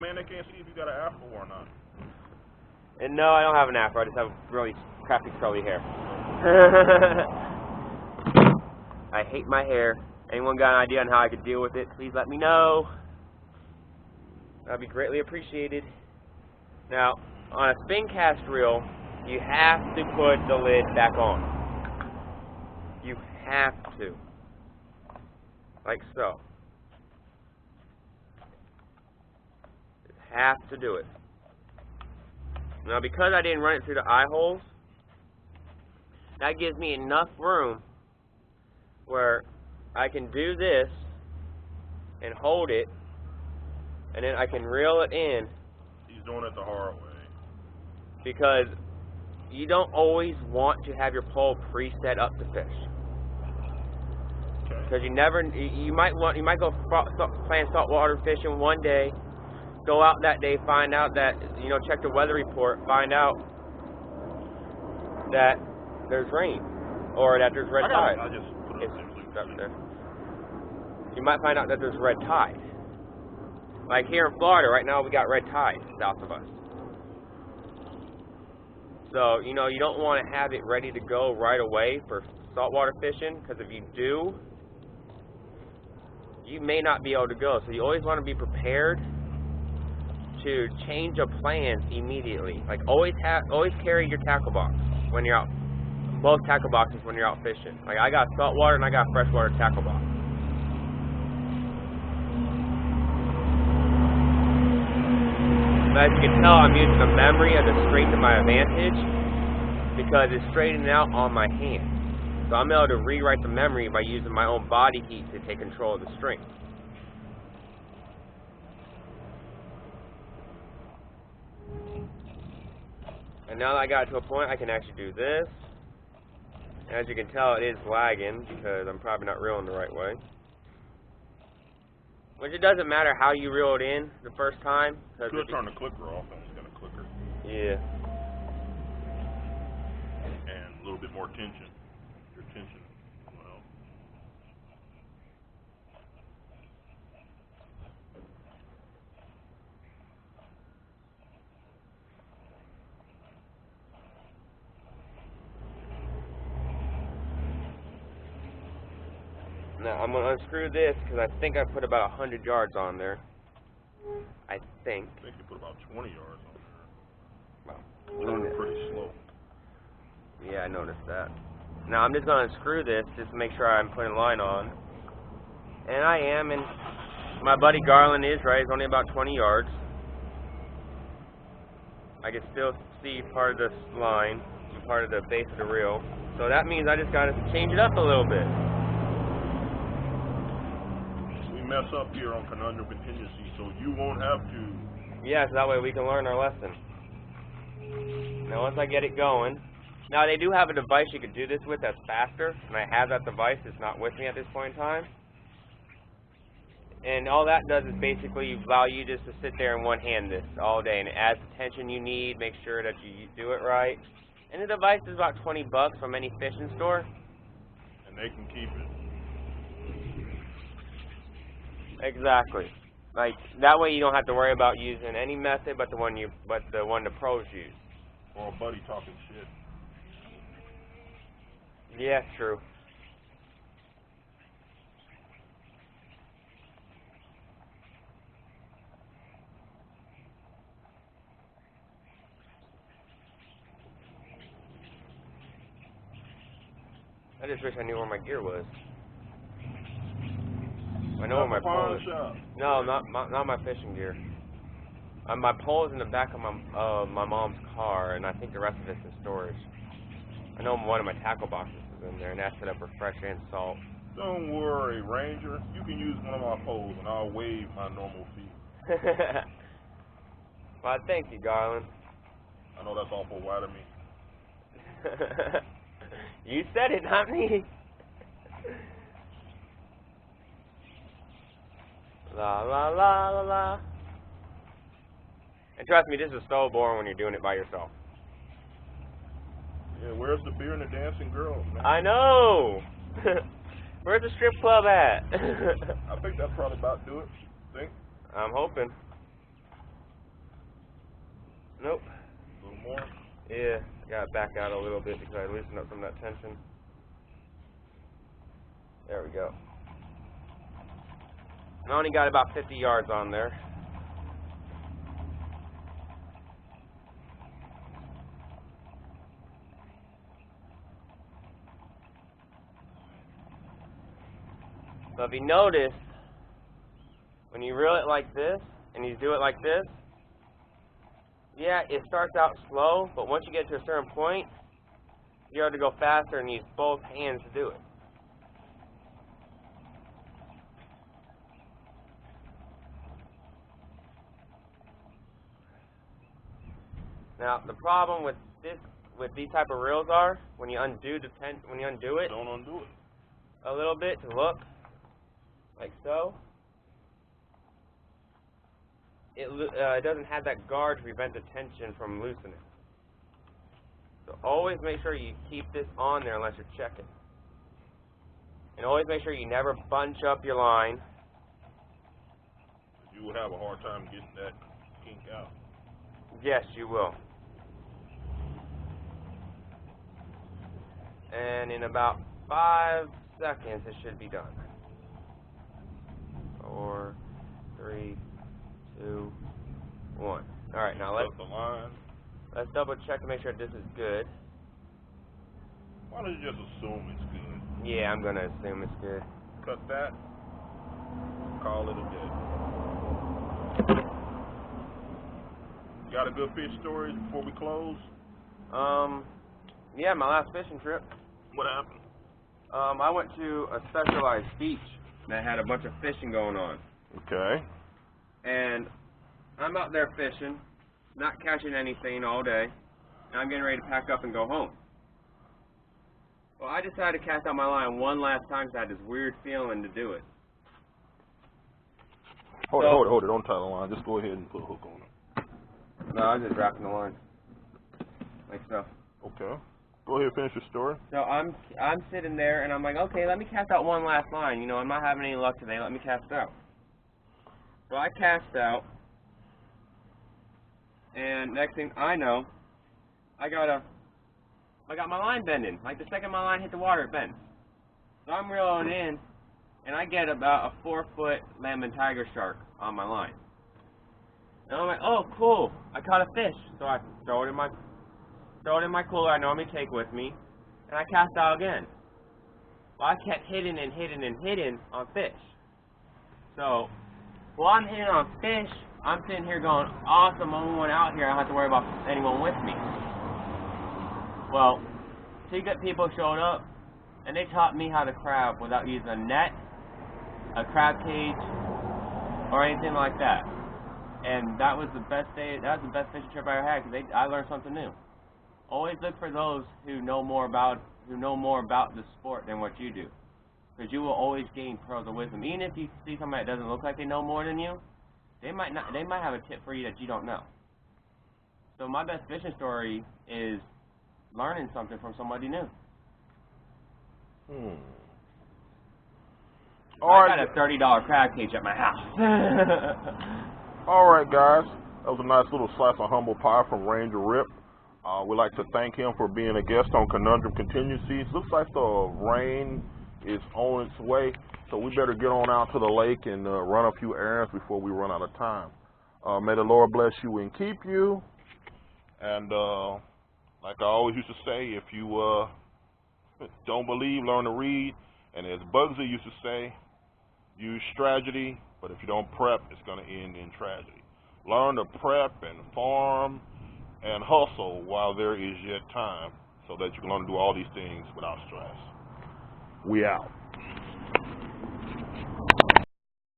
man, they can't see if you got an afro or not. And no, I don't have an afro. I just have really crappy curly hair. I hate my hair. Anyone got an idea on how I could deal with it, please let me know. That'd be greatly appreciated. Now, on a spin cast reel, you have to put the lid back on. You have to. Like so. You have to do it. Now, because I didn't run it through the eye holes, that gives me enough room where I can do this and hold it, and then I can reel it in. He's doing it the hard way. Because you don't always want to have your pole preset up to fish. Because you might go playing saltwater fishing one day, go out that day, find out that, check the weather report, find out that there's rain, or that there's red tide. I just put it up there. You might find out that there's red tide. Like here in Florida, right now we got red tide south of us. So, you don't want to have it ready to go right away for saltwater fishing, because if you do, you may not be able to go. So you always want to be prepared to change of plans immediately. Like always carry your tackle box when you're out. Both tackle boxes when you're out fishing. Like I got saltwater and I got freshwater tackle box. As you can tell, I'm using the memory of the string to my advantage because it's straightening out on my hand. So I'm able to rewrite the memory by using my own body heat to take control of the string. And now that I got to a point, I can actually do this. As you can tell, it is lagging because I'm probably not reeling the right way. Which it doesn't matter how you reel it in the first time. You could turn the clicker off and it's got a clicker. Yeah. And a little bit more tension. Your tension will help. Now I'm going to unscrew this because I think I put about 100 yards on there. I think. I think you put about 20 yards on there. Wow. It's pretty slow. Yeah, I noticed that. Now I'm just going to unscrew this just to make sure I'm putting line on. And I am, and my buddy Garland is right. It's only about 20 yards. I can still see part of this line, part of the base of the reel. So that means I just got to change it up a little bit. Mess up here on Conundrum Contingencies, so you won't have to. Yeah, so that way we can learn our lesson. Now once I get it going, now they do have a device you can do this with that's faster, and I have that device. It's not with me at this point in time. And all that does is basically allow you just to sit there and one-hand this all day, and it adds the tension you need, make sure that you do it right. And the device is about $20 from any fishing store. And they can keep it. Exactly. Like that way you don't have to worry about using any method but the one the pros use. Or a buddy talking shit. Yeah, true. I just wish I knew where my gear was. I know where my pole is. No, not my fishing gear. My pole is in the back of my mom's car, and I think the rest of it's in storage. I know one of my tackle boxes is in there, and that's set up for fresh and salt. Don't worry, Ranger. You can use one of my poles, and I'll waive my normal fee. Well, thank you, Garland. I know that's awful white of me. You said it, not me. La la la la la. And trust me, this is so boring when you're doing it by yourself. Yeah, where's the beer and the dancing girls, man? I know. Where's the strip club at? I think that's probably about to do it. Think? I'm hoping. Nope. A little more? Yeah, I got to back out a little bit because I loosened up some of that tension. There we go. I only got about 50 yards on there. So if you notice, when you reel it like this, and you do it like this, yeah, it starts out slow, but once you get to a certain point, you have to go faster and use both hands to do it. Now, the problem with these type of reels are when you undo it, Don't undo it. A little bit to look like so. It doesn't have that guard to prevent the tension from loosening. So always make sure you keep this on there unless you're checking. And always make sure you never bunch up your line. You will have a hard time getting that kink out. Yes, you will. And in about 5 seconds, it should be done. 4, 3, 2, 1. All right, now let's double check to make sure this is good. Why don't you just assume it's good? Yeah, I'm gonna assume it's good. Cut that. Call it a day. Got a good fish story before we close? Yeah, my last fishing trip. What happened? I went to a specialized beach that had a bunch of fishing going on. Okay. And I'm out there fishing, not catching anything all day, and I'm getting ready to pack up and go home. Well, I decided to cast out my line one last time because I had this weird feeling to do it. Hold it. Don't tie the line. Just go ahead and put a hook on it. No, I was just wrapping the line. Like so. Okay. Go ahead and finish your story. So I'm sitting there, and I'm like, okay, let me cast out one last line. You know, I'm not having any luck today. Let me cast out. So I cast out, and next thing I know, I got my line bending. Like the second my line hit the water, it bends. So I'm reeling in, and I get about a 4-foot lemon tiger shark on my line. And I'm like, oh, cool, I caught a fish. So I throw it in my cooler I normally take with me, and I cast out again. Well, I kept hitting and hitting and hitting on fish. So while I'm hitting on fish, I'm sitting here going, awesome, I'm the only one out here, I don't have to worry about anyone with me. Well, 2 good people showed up, and they taught me how to crab without using a net, a crab cage, or anything like that. And that was the best fishing trip I ever had, because I learned something new. Always look for those who know more about the sport than what you do, because you will always gain pearls of wisdom. Even if you see somebody that doesn't look like they know more than you, they might have a tip for you that you don't know. So my best fishing story is learning something from somebody new. I got a $30 crab cage at my house. All right, guys. That was a nice little slice of humble pie from Ranger R.I.P. We'd like to thank him for being a guest on Conundrum Contingencies. Looks like the rain is on its way, so we better get on out to the lake and run a few errands before we run out of time. May the Lord bless you and keep you. And like I always used to say, if you don't believe, learn to read. And as Bugsy used to say, use strategy, but if you don't prep, it's going to end in tragedy. Learn to prep and farm and hustle while there is yet time, so that you can learn to do all these things without stress. We out.